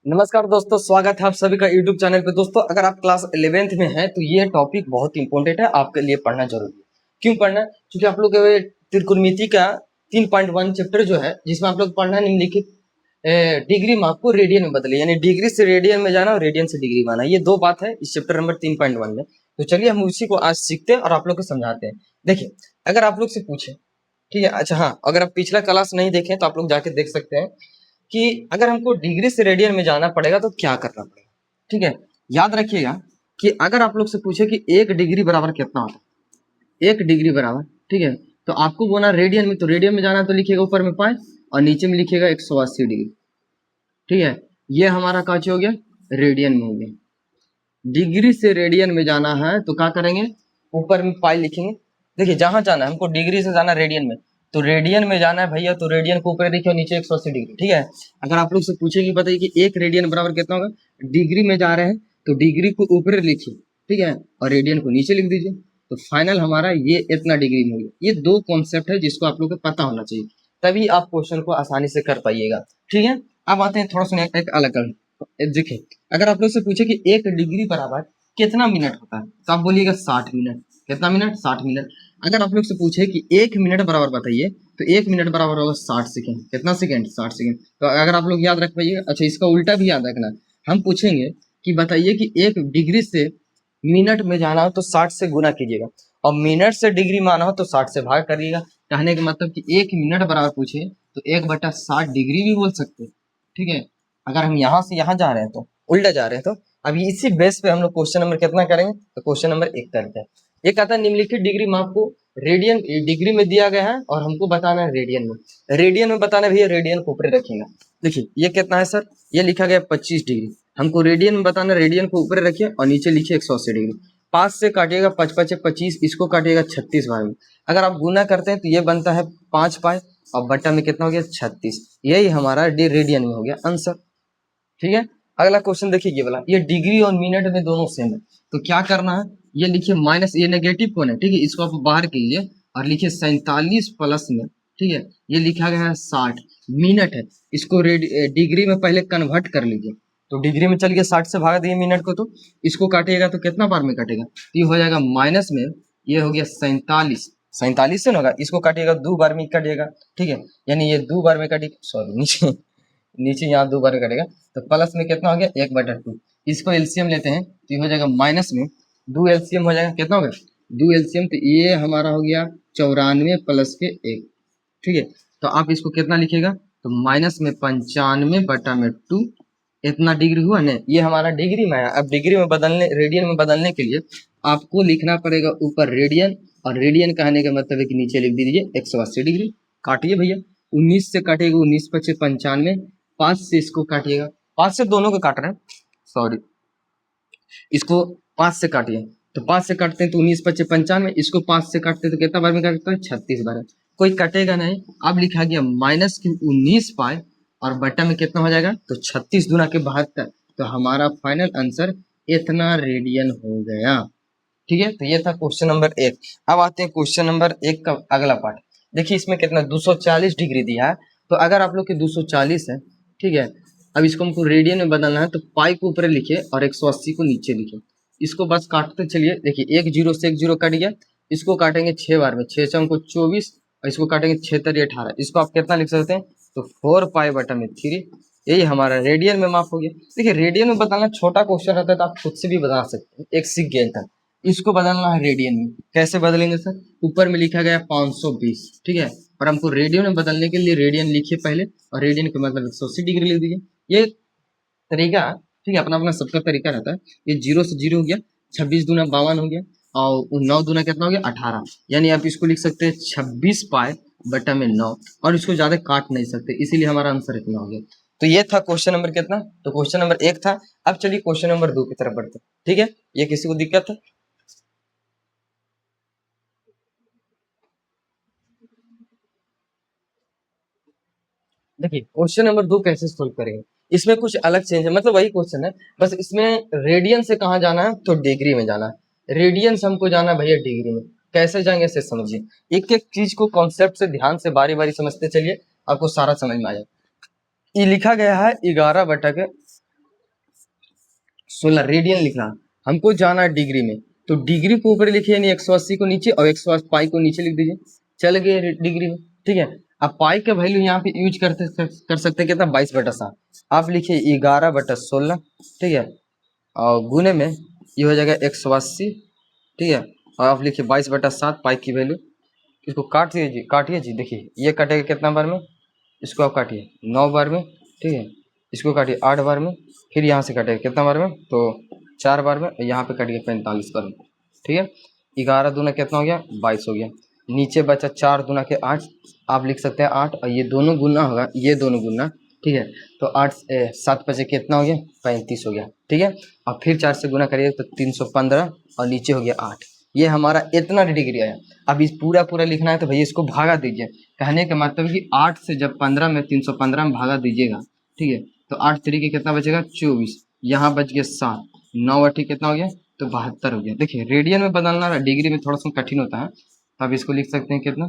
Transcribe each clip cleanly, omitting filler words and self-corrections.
नमस्कार दोस्तों, स्वागत है आप सभी का यूट्यूब चैनल पे। दोस्तों, अगर आप क्लास 11th में हैं तो ये टॉपिक बहुत इंपॉर्टेंट है, आपके लिए पढ़ना जरूरी है। क्यों पढ़ना है? क्योंकि आप लोग के त्रिकोणमिति का 3.1 चैप्टर जो है, जिसमें आप लोग पढ़ना निम्नलिखित डिग्री माप को रेडियन में बदले, यानी डिग्री से रेडियन में जाना और रेडियन से डिग्री में आना। ये दो बात है इस चैप्टर नंबर 3.1 में। तो चलिए हम उसी को आज सीखते हैं और आप लोग को समझाते हैं। देखिए, अगर आप लोग से पूछे, ठीक है, अच्छा हाँ, अगर आप पिछला क्लास नहीं देखें तो आप लोग जाके देख सकते हैं कि अगर हमको डिग्री से रेडियन में जाना पड़ेगा तो क्या करना पड़ेगा। ठीक है, याद रखिएगा कि अगर आप लोग से पूछे कि 1 डिग्री बराबर कितना होता है, 1 डिग्री बराबर, ठीक है, तो आपको बोलना रेडियन में, तो रेडियन में जाना तो लिखिएगा ऊपर में पाई और नीचे में लिखिएगा 180 डिग्री। ठीक है, ये हमारा काची हो गया, रेडियन में हो गया। डिग्री से रेडियन में जाना है तो क्या करेंगे, ऊपर में पाई लिखेंगे। देखिए, जहां जाना है हमको, डिग्री से जाना रेडियन में, तो रेडियन में जाना है भैया, तो रेडियन को ऊपर लिखिए और नीचे 180 डिग्री। ठीक है, अगर आप लोग से पूछेंगे बताइए कि 1 रेडियन बराबर कितना होगा, डिग्री में जा रहे हैं तो डिग्री को ऊपर लिखिए, ठीक है, और रेडियन को नीचे लिख दीजिए, तो फाइनल हमारा ये इतना डिग्री में हो गया। ये दो कॉन्सेप्ट है जिसको आप लोग को पता होना चाहिए, तभी आप क्वेश्चन को आसानी से कर पाइएगा। ठीक है, अब आते हैं थोड़ा सा एक अलग अलग। देखिए, अगर आप लोग से पूछे कि 1 डिग्री बराबर कितना मिनट होता है, तो आप बोलिएगा 60 मिनट। कितना मिनट? 60 मिनट। अगर आप लोग से पूछे कि 1 मिनट बराबर बताइए, तो 1 मिनट बराबर होगा 60 सेकेंड। कितना सेकेंड? 60 सेकेंड। तो अगर आप लोग याद रख पाइएगा, अच्छा इसका उल्टा भी याद रखना। हम पूछेंगे कि बताइए कि 1 डिग्री से मिनट में जाना हो तो 60 से गुना कीजिएगा, और मिनट से डिग्री में आना हो तो 60 से भाग करिएगा। कहने का मतलब कि 1 मिनट बराबर पूछे तो 1/60 डिग्री भी बोल सकते हैं। ठीक है, अगर हम यहाँ से यहाँ जा रहे हैं तो उल्टा जा रहे हैं, तो अभी इसी बेस पे हम लोग क्वेश्चन नंबर कितना करेंगे, तो क्वेश्चन नंबर 1 करते हैं। ये कहता है निम्नलिखित डिग्री माप को रेडियन डिग्री में दिया गया है और हमको बताना है रेडियन में। रेडियन में बताना है भैया, रेडियन को ऊपर रखिएगा। देखिए ये कितना है सर, ये लिखा गया 25 डिग्री। हमको रेडियन में बताना, रेडियन को ऊपर रखिए और नीचे लिखिए 180 डिग्री। 5 से काटिएगा, 5×5 = 25, इसको काटिएगा 36 भाग में। अगर आप गुना करते हैं तो ये बनता है 5 पाई और बट्टा में कितना हो गया, 36। यही हमारा रेडियन में हो गया आंसर। ठीक है, अगला क्वेश्चन देखिए, ये वाला, ये डिग्री और मिनट में दोनों सेम है, तो क्या करना है, ये लिखिए माइनस, ये नेगेटिव कौन है, ठीक है, इसको आप बाहर कीजिए और लिखिए 47 प्लस में, ठीक है, ये लिखा गया है 60 मिनट है, इसको डिग्री में पहले कन्वर्ट कर लीजिए। तो डिग्री में चल गया, 60 से भाग दिए मिनट को, तो इसको काटिएगा तो कितना बार में काटेगा, तो ये हो जाएगा माइनस में, ये हो गया 47। 47 से ना होगा, इसको काटिएगा 2 बार में काटिएगा। ठीक है, यानी ये 2 बार में काटिए, सॉरी नीचे नीचे यहाँ 2 बार में कटेगा, तो प्लस में कितना हो गया, 1/2। इसको एलसीएम लेते हैं तो ये हो जाएगा माइनस में 2 एलसीएम हो जाएगा, कितना होगा 2 एलसीएम, तो ये हमारा हो गया 94 प्लस के 1। ठीक है, तो आप इसको कितना लिखेगा, तो माइनस में 95/2, इतना डिग्री हुआ ना, ये हमारा डिग्री में आया। अब डिग्री में बदलने, रेडियन में बदलने के लिए आपको लिखना पड़ेगा ऊपर रेडियन, और रेडियन कहने का मतलब है कि नीचे लिख दीजिए 180 डिग्री। काटिए भैया, 19 से काटिएगा, 19×5 = 95, 5 से इसको काटिएगा, 5 से दोनों को काट रहे हैं, सॉरी, इसको 5 से काटिए, तो 5 से काटते हैं तो 19×5 = 95, इसको 5 से काटते हैं तो कितना बार में काटता है, 36 बार। कोई कटेगा नहीं। अब लिखा गया माइनस की 19 पाई और बट्टा में कितना हो जाएगा, तो 36 दूना के 72, तो हमारा फाइनल आंसर इतना रेडियन हो गया। ठीक है, तो ये था क्वेश्चन नंबर 1। अब आते हैं क्वेश्चन नंबर 1 का अगला पार्ट। देखिए इसमें कितना 240 डिग्री दिया है, तो अगर आप लोग के 240 है, ठीक है, अब इसको हमको रेडियन में बदलना है, तो पाई को ऊपर लिखिए और 180 को नीचे लिखिए। इसको बस काटते चलिए। देखिए 1 0 से 1 0 कट गया, इसको काटेंगे 6 बार में, 6 6 24, और इसको काटेंगे 6 3 18, इसको आप कितना लिख सकते हैं, तो 4π/3। यही हमारा रेडियन में माप हो गया। देखिए रेडियन में बदलना छोटा क्वेश्चन रहता है तो आप खुद से भी बता सकते हैं, एक सीख गया था। इसको बदलना है रेडियन में, कैसे बदलेंगे सर, ऊपर में लिखा गया 520, ठीक है, और हमको रेडियन में बदलने के लिए रेडियन लिखिए पहले, और रेडियन का मतलब 180 डिग्री लिख दीजिए। ये तरीका, ठीक है, अपना अपना सबका तरीका रहता है। ये 0 से 0 हो गया, 26 दूना 52 हो गया, और 9 दूना कितना हो गया, 18, यानी आप इसको लिख सकते हैं 26π/9, और इसको ज्यादा काट नहीं सकते, इसीलिए हमारा आंसर इतना हो गया। तो ये था क्वेश्चन नंबर कितना, तो क्वेश्चन नंबर 1 था। अब चलिए क्वेश्चन नंबर 2 की तरफ बढ़ते हैं। ठीक है, ये किसी को दिक्कत है? देखिए क्वेश्चन नंबर 2 कैसे सोल्व करेंगे, इसमें कुछ अलग चेंज है, मतलब वही क्वेश्चन है, बस इसमें रेडियन से कहाँ जाना है, तो डिग्री में जाना है। रेडियन से हमको जाना है भैया डिग्री में, कैसे जाएंगे इसे समझिए। एक एक चीज को कॉन्सेप्ट से ध्यान से बारी बारी समझते चलिए, आपको सारा समझ में आ जाए। ये लिखा गया है 11 बटा के 16 रेडियन लिखना, हमको जाना है डिग्री में, तो डिग्री को ऊपर लिखिए यानी 180 को नीचे और 180 पाई को नीचे लिख दीजिए, चल गए डिग्री में। ठीक है, अब पाई का वैल्यू यहाँ पे यूज कर सकते हैं कितना, 22/7। आप लिखिए 11/16। ठीक है, और गुने में ये हो जाएगा 180। ठीक है, और आप लिखिए 22/7 पाई की वैल्यू। इसको काटिए जी, देखिए ये कटेगा कितना बार में, इसको आप काटिए 9 बार में। ठीक है, इसको काटिए 8 बार में, फिर यहाँ से काटिए कितना बार में, तो 4 बार में, और यहाँ पे काटिए 45 बार में। ठीक है, 11 दूना कितना हो गया, 22 हो गया, नीचे बचा 4 दूना के 8, आप लिख सकते हैं 8, और ये दोनों गुना होगा, ये दोनों गुना। ठीक है, तो 8 7 बचे कितना हो गया, 35 हो गया। ठीक है, अब फिर 4 से गुना करिए तो 315, और नीचे हो गया 8। ये हमारा इतना डिग्री आया। अब इस पूरा लिखना है तो भैया इसको भागा दीजिए। कहने का मतलब कि 8 से जब 15 में 315 में भागा दीजिएगा, ठीक है, तो 8 तरीके कितना बचेगा, 24, यहाँ बच गया 7, 9 8 कितना हो गया, तो 72 हो गया। देखिए रेडियन में बदलना डिग्री में थोड़ा सा कठिन होता है, तो अब इसको लिख सकते हैं कितना,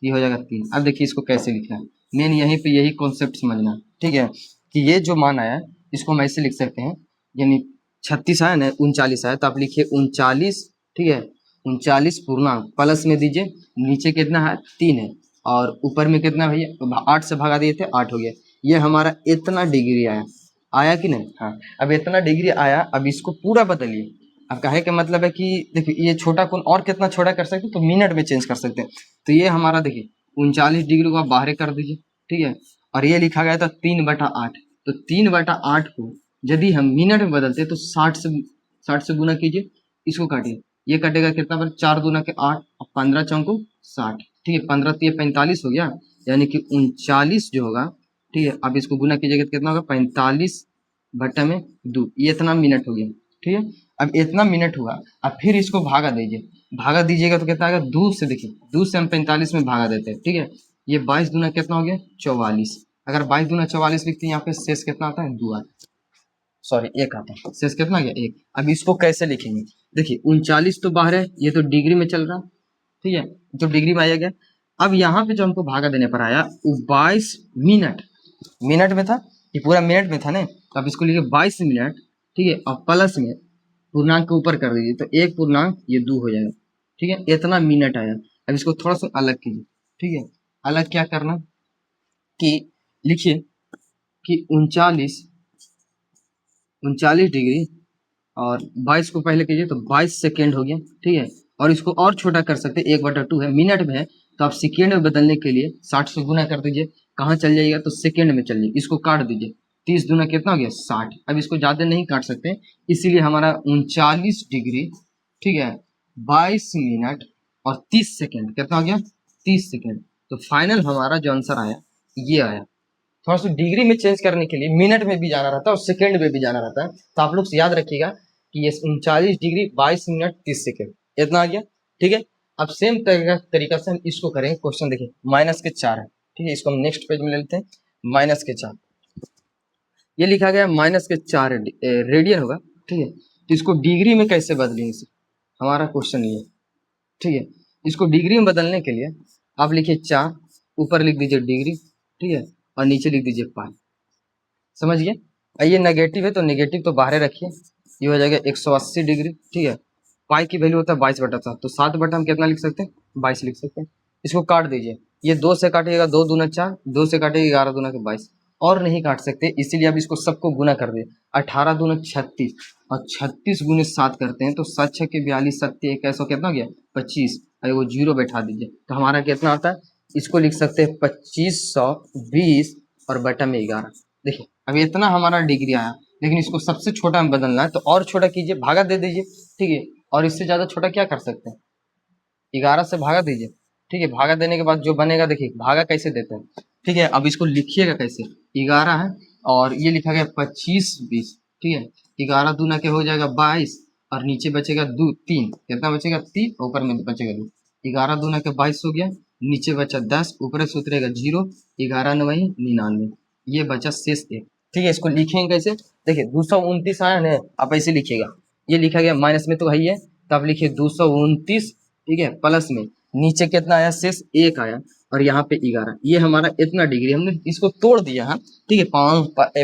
ये हो जाएगा 3। अब देखिए इसको कैसे लिखना है, मेन यहीं पे यही कॉन्सेप्ट समझना है। ठीक है, कि ये जो मान आया इसको हम ऐसे लिख सकते हैं, यानी 36 आया ना, 39 आया, तो आप लिखिए 39। ठीक है, 39 पूर्णांक प्लस में दीजिए, नीचे कितना है 3 है, और ऊपर में कितना भैया 8 से भगा दिए थे 8 हो गया। ये हमारा इतना डिग्री आया कि नहीं। हाँ, अब इतना डिग्री आया, अब इसको पूरा बदलिए। अब कहे का मतलब है कि देखिए ये छोटा कोण और कितना छोटा कर सकते हैं, तो मिनट में चेंज कर सकते हैं। तो ये हमारा देखिए 39 डिग्री को आप बाहर कर दीजिए। ठीक है, और ये लिखा गया था 3/8, तो 3/8 को यदि हम मिनट में बदलते तो 60 से गुना कीजिए, इसको काटिए, ये कटेगा कितना पर, 4 दूना के 8 और 15 चौको 60। ठीक है, 15 3 45 हो गया, यानी कि 39 जो होगा। ठीक है, अब इसको गुना कीजिएगा तो कितना होगा, 45/2, ये इतना मिनट हो गया। ठीक है, अब इतना मिनट हुआ, अब फिर इसको भागा दीजिएगा तो कितना आएगा, 2 से, देखिए 2 से हम 45 में भागा देते हैं। ठीक है, ये 22 दूना कितना हो गया, 44। अगर 22 दूना 44 लिखते हैं, यहाँ पे शेष कितना आता है, 2 आता है, सॉरी 1 आता है, शेष कितना आ गया, 1। अब इसको कैसे लिखेंगे, देखिए 39 तो बाहर है, ये तो डिग्री में चल रहा। ठीक है, तो डिग्री में आया गया। अब यहाँ पे जो हमको भागा देने पर आया वो 22 मिनट में था, ये पूरा मिनट में था ना, तो अब इसको लिखिए 22 मिनट। ठीक है, और प्लस में पूर्णांक के ऊपर कर दीजिए, तो 1 पूर्णांक ये 2 हो जाएगा। ठीक है, इतना मिनट आया। अब इसको थोड़ा सा अलग कीजिए। ठीक है, अलग क्या करना कि लिखिए कि 39 डिग्री और 22 को पहले कीजिए तो 22 सेकेंड हो गया। ठीक है, और इसको और छोटा कर सकते हैं, 1/2 है, मिनट में है, तो आप सेकेंड में बदलने के लिए 60 से गुना कर दीजिए, कहाँ चल जाइएगा, तो सेकेंड में चलिए, इसको काट दीजिए, 30 दूना कितना हो गया, 60। अब इसको ज़्यादा नहीं काट सकते, इसीलिए हमारा 39 डिग्री, ठीक है, 22 मिनट और 30 सेकेंड कितना हो गया, 30 सेकेंड। तो फाइनल हमारा जो आंसर आया ये आया। थोड़ा सा डिग्री में चेंज करने के लिए मिनट में भी जाना रहता है और सेकेंड में भी जाना रहता है, तो आप लोग याद रखिएगा कि ये 39 डिग्री 22 मिनट 30 सेकेंड इतना आ गया। ठीक है, अब सेम तरीका से हम इसको करेंगे। क्वेश्चन देखिए -4 है। ठीक है, इसको हम नेक्स्ट पेज में ले लेते हैं। -4 ये लिखा गया -4 रेडियन होगा। ठीक है, तो इसको डिग्री में कैसे बदलेंगे, हमारा क्वेश्चन ये। ठीक है, इसको डिग्री में बदलने के लिए आप लिखिए 4, ऊपर लिख दीजिए डिग्री। ठीक है, और नीचे लिख दीजिए पाई। समझिए, ये नेगेटिव है तो नेगेटिव तो बाहर रखिए, ये हो जाएगा 180 डिग्री। ठीक है, पाई की वैल्यू होता है 22/7, तो 7 हम कितना लिख सकते हैं, 22 लिख सकते हैं। इसको काट दीजिए, ये 2 से काटिएगा 2 दूना 4, 2 से काटिएगा 11 दूना के 22, और नहीं काट सकते, इसीलिए अब इसको सबको गुना कर दिए, 18 दूना 36, और 36 गुने 7 करते हैं तो 7 6 के 42, 7 1 ऐसा कितना हो गया 25, और वो 0 बैठा दीजिए, तो हमारा कितना आता है, इसको लिख सकते हैं 2520 और बटा में 11। देखिए अब इतना हमारा डिग्री आया, लेकिन इसको सबसे छोटा में बदलना है, तो और छोटा कीजिए, भागा दे दीजिए। ठीक है, और इससे ज़्यादा छोटा क्या कर सकते हैं, 11 से भागा दीजिए। ठीक है, भागा देने के बाद जो बनेगा, देखिए भागा कैसे देते हैं। ठीक है, अब इसको लिखिएगा कैसे, 11 है और ये लिखा गया 2520। ठीक है, 11 दूना के हो जाएगा 22, और नीचे बचेगा 2 3, कितना बचेगा 3, ऊपर में बचेगा 2। 11 दूना के 22 हो गया, नीचे बचा 10, ऊपर से उतरेगा 0, 11 9 99, ये बचा शेष 1। ठीक है, इसको लिखेंगे कैसे, देखिए 229 आया ना, आप ऐसे लिखिएगा, ये लिखा गया माइनस में तो है ही है, तो आप लिखिए 229। ठीक है, प्लस में नीचे कितना आया, शेष 1 आया, और यहाँ पे 11, ये हमारा इतना डिग्री, हमने इसको तोड़ दिया है। ठीक है,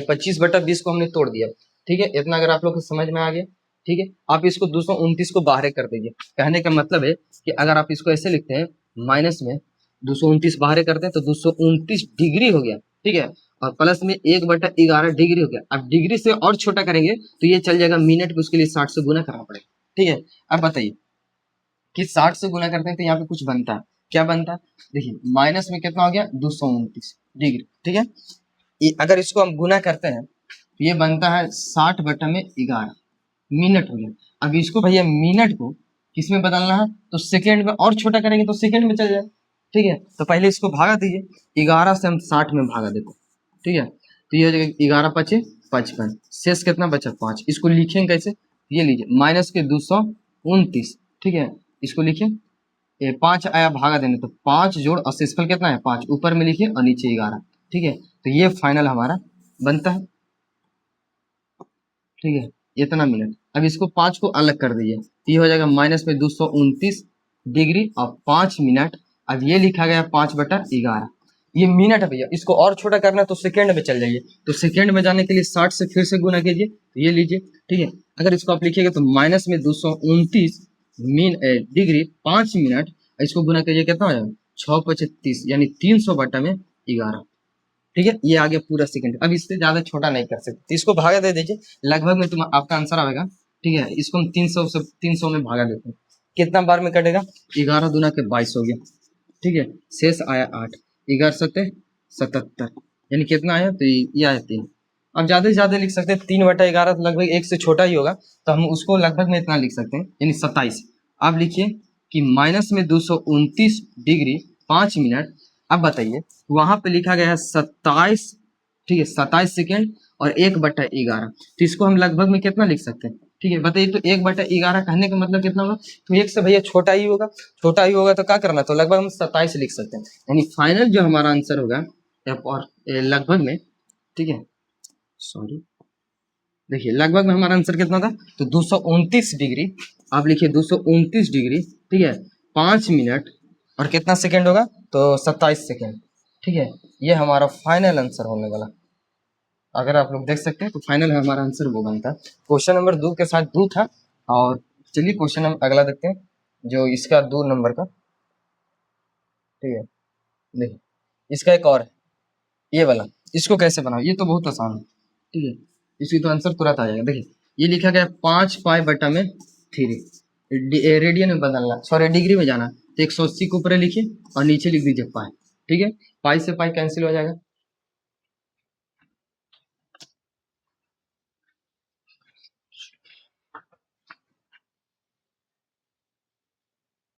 25/20 को हमने तोड़ दिया। ठीक है, इतना अगर आप लोग को समझ में आ गया, ठीक है। आप इसको 229 को बाहर कर दीजिए। कहने का मतलब है कि अगर आप इसको ऐसे लिखते हैं, माइनस में 229 बाहर करते हैं तो 229 डिग्री हो गया, ठीक है। और प्लस में 1/11 डिग्री हो गया। अब डिग्री से और छोटा करेंगे तो ये चल जाएगा मिनट में, उसके लिए 60 से गुना करना पड़ेगा, ठीक है। अब बताइए कि 60 से गुना करते हैं तो यहाँ पे कुछ बनता है, क्या बनता है? देखिए माइनस में कितना हो गया, 229 डिग्री, ठीक है। अगर इसको हम गुना करते हैं तो ये बनता है 60/11 मिनट हो गया। अब इसको भैया मिनट को किस में बदलना है, तो सेकेंड में, और छोटा करेंगे तो सेकेंड में चल जाए, ठीक है। तो पहले इसको भागा दीजिए, 11 से हम 60 में भागा देते हैं, ठीक है। तो ये हो जाएगा 11 पचे 55, शेष कितना बचा 5। इसको लिखेंगे कैसे, ये लीजिए माइनस के 229, ठीक है। इसको लिखिए, ये 5 आया भागा देने, तो 5 जोड़ और शेषफल कितना है 5, ऊपर में लिखिए और नीचे 11, ठीक है। तो ये फाइनल हमारा बनता है, ठीक है, इतना मिनट। अब इसको 5 को अलग कर दीजिए, तो ये हो जाएगा माइनस में 229 डिग्री और 5 मिनट। अब ये लिखा गया 5/11, ये मिनट है भैया। इसको और छोटा करना है तो सेकेंड में चल जाइए, तो सेकेंड में जाने के लिए 60 से फिर से गुना कीजिए, तो ये लीजिए, ठीक है। अगर इसको आप लिखिएगा तो माइनस में 229 डिग्री 5 मिनट, इसको गुना कीजिए कितना हो जाएगा 6×5 यानी 300/11, ठीक है। ये आ गया पूरा सेकंड। अब इससे ज्यादा छोटा नहीं कर सकते, इसको भागा दे दीजिए, लगभग में तुम आपका आंसर आएगा, ठीक है। इसको हम 300 में भागा देते हैं, कितना बार में कटेगा, 11 दूना के 22 हो गया, ठीक है। शेष आया 8, 11 सत्ते 77, यानी कितना आया, तो ये आया 3। अब ज्यादा से ज्यादा लिख सकते हैं 3/11, तो लगभग 1 से छोटा ही होगा, तो हम उसको लगभग में इतना लिख सकते हैं, यानी 27। अब लिखिए कि माइनस में 229 डिग्री 5 मिनट। अब बताइए वहां पे लिखा गया है 27, ठीक है, 27 सेकेंड और 1/11, तो इसको हम लगभग में कितना लिख सकते हैं, ठीक है। बताइए, तो 1/11 कहने का मतलब कितना होगा, तो 1 से भैया छोटा ही होगा, छोटा ही होगा तो क्या करना, तो लगभग हम 27 लिख सकते हैं, यानी फाइनल जो हमारा आंसर होगा और लगभग में, ठीक है, सॉरी, देखिए लगभग में हमारा आंसर कितना था, तो 229 डिग्री। आप लिखिए 229 डिग्री, ठीक है, 5 मिनट और कितना सेकेंड होगा, तो 27 सेकेंड, ठीक है। ये हमारा फाइनल आंसर होने वाला, अगर आप लोग देख सकते हैं तो फाइनल हमारा आंसर वो बनता। क्वेश्चन नंबर 2 के साथ 2 था। और चलिए क्वेश्चन हम अगला देखते हैं, जो इसका 2 नंबर का, ठीक है। देखिए इसका एक और है, ये वाला, इसको कैसे बनाओ, ये तो बहुत आसान है, ठीक है। इसकी तो आंसर तुरंत आ जाएगा। देखिए ये लिखा गया 5π/3, रेडियन में बदलना, सॉरी डिग्री में जाना, तो 180 को ऊपर लिखिए और नीचे लिख दीजिए पाई, ठीक है। पाई से पाई कैंसिल हो जाएगा,